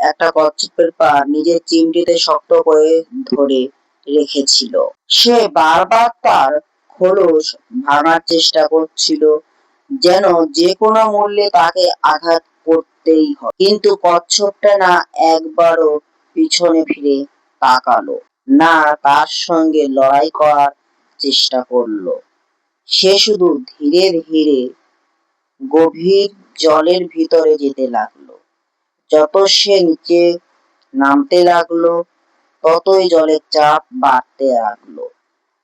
একটা কচ্ছপের পা নিজের চিমটিতে শক্ত করে ধরে রেখেছিল। সে বারবার তার খোলস ভাঙার চেষ্টা করছিল, যেন যে কোনো মূল্যে তাকে আঘাত করতেই হয়। কিন্তু কচ্ছপটা না একবারও পিছনে ফিরে তাকালো, না তার সঙ্গে লড়াই করার চেষ্টা করলো। সে শুধু ধীরে ধীরে গভীর জলের ভিতরে যেতে লাগলো। যত সে নিচে নামতে লাগলো, ততই জলের চাপ বাড়তে লাগলো।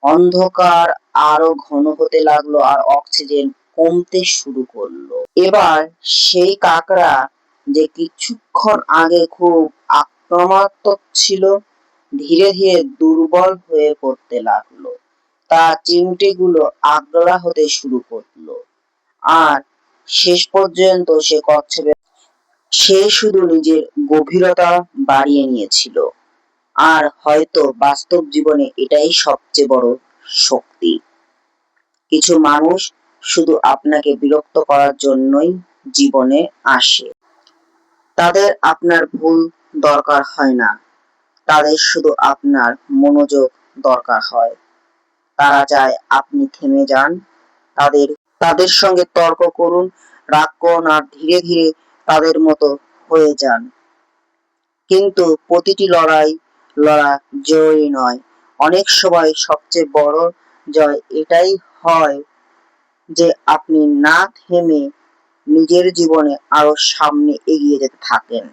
অন্ধকার আরো ঘন হতে লাগলো আর অক্সিজেন কমতে শুরু করলো। এবার সেই কাকড়া, যে কিছুক্ষণ আগে খুব আক্রমণাত্মক ছিল, ধীরে ধীরে দুর্বল হয়ে পড়তে লাগলো। তার চিমটিগুলো আগলা হতে শুরু করলো। আর শেষ পর্যন্ত সে শুধু নিজের গভীরতা বাড়িয়ে নিয়েছিল। আর হয়তো বাস্তব জীবনে এটাই সবচেয়ে বড় শক্তি। কিছু মানুষ শুধু আপনাকে বিরক্ত করার জন্যই জীবনে আসে। তাদের আপনার ভুল দরকার হয় না, তাদের শুধু আপনার মনোযোগ দরকার হয়। তারা চায় আপনি থেমে যান, তাদের সঙ্গে তর্ক করুন, রাগ করুন আর ধীরে ধীরে তাদের মতো হয়ে যান। কিন্তু প্রতিটি লড়া জয়ী নয়। অনেক সময় সবচেয়ে বড় জয় এটাই হয় যে আপনি না থেমে নিজের জীবনে আরো সামনে এগিয়ে যেতে থাকেন।